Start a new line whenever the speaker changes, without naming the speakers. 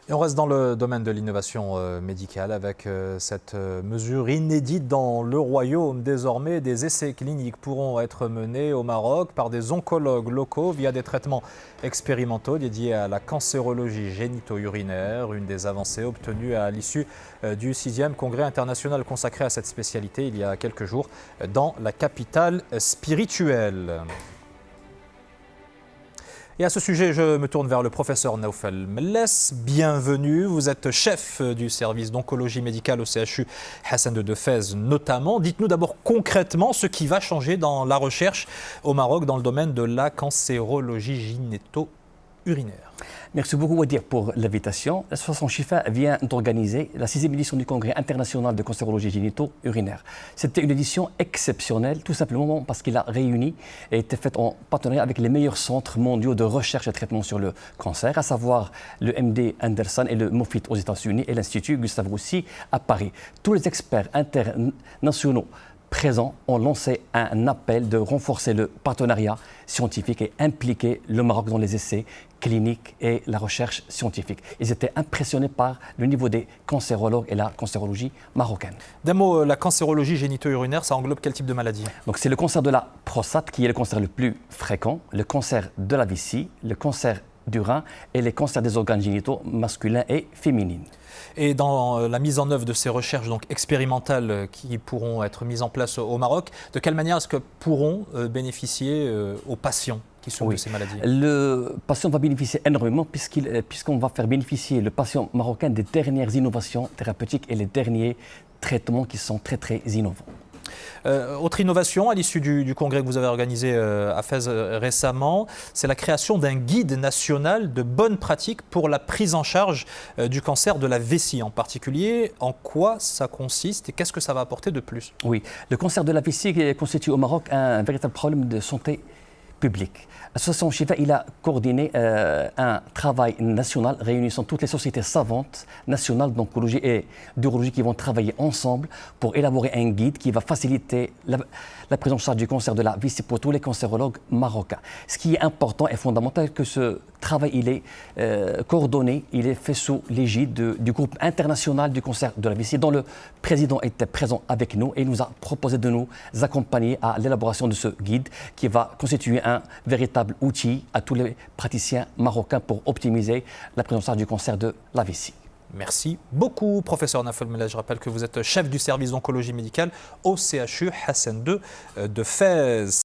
Et on reste dans le domaine de l'innovation médicale avec cette mesure inédite dans le royaume. Désormais, des essais cliniques pourront être menés au Maroc par des oncologues locaux via des traitements expérimentaux dédiés à la cancérologie génito-urinaire, une des avancées obtenues à l'issue du 6e congrès international consacré à cette spécialité il y a quelques jours dans la capitale spirituelle. Et à ce sujet, je me tourne vers le professeur Naoufel Mellès. Bienvenue, vous êtes chef du service d'oncologie médicale au CHU Hassan II de Fès notamment. Dites-nous d'abord concrètement ce qui va changer dans la recherche au Maroc dans le domaine de la cancérologie gynéto-urinaire.
Merci beaucoup Wadir pour l'invitation. L'association Chifa vient d'organiser la 6e édition du Congrès international de cancérologie génito-urinaire. C'était une édition exceptionnelle, tout simplement parce qu'il a réuni et été fait en partenariat avec les meilleurs centres mondiaux de recherche et de traitement sur le cancer, à savoir le MD Anderson et le Moffitt aux États-Unis et l'Institut Gustave Roussy à Paris. Tous les experts internationaux présents ont lancé un appel de renforcer le partenariat scientifique et impliquer le Maroc dans les essais cliniques et la recherche scientifique. Ils étaient impressionnés par le niveau des cancérologues et la cancérologie marocaine.
D'un mot, la cancérologie génito-urinaire, ça englobe quel type de maladie?
Donc c'est le cancer de la prostate qui est le cancer le plus fréquent, le cancer de la vessie, le cancer du rein et les cancers des organes génitaux masculins et féminins.
Et dans la mise en œuvre de ces recherches donc expérimentales qui pourront être mises en place au Maroc, de quelle manière est-ce que pourront bénéficier aux patients qui sont de ces maladies?
Le patient va bénéficier énormément puisqu'on va faire bénéficier le patient marocain des dernières innovations thérapeutiques et les derniers traitements qui sont très innovants.
Autre innovation à l'issue du congrès que vous avez organisé à Fès récemment, c'est la création d'un guide national de bonnes pratiques pour la prise en charge du cancer de la vessie en particulier. En quoi ça consiste et qu'est-ce que ça va apporter de plus?
Oui, le cancer de la vessie constitue au Maroc un véritable problème de santé publique. L'association Chifa a coordonné un travail national réunissant toutes les sociétés savantes nationales d'oncologie et d'urologie qui vont travailler ensemble pour élaborer un guide qui va faciliter la prise en charge du cancer de la vessie pour tous les cancérologues marocains. Ce qui est important et fondamental, que ce travail il est coordonné, il est fait sous l'égide du groupe international du cancer de la vessie, dont le président était présent avec nous et nous a proposé de nous accompagner à l'élaboration de ce guide qui va constituer un véritable outil à tous les praticiens marocains pour optimiser la prise en charge du cancer de la vessie.
Merci beaucoup, professeur Naoufel Mellès. Je rappelle que vous êtes chef du service d'oncologie médicale au CHU Hassan II de Fès.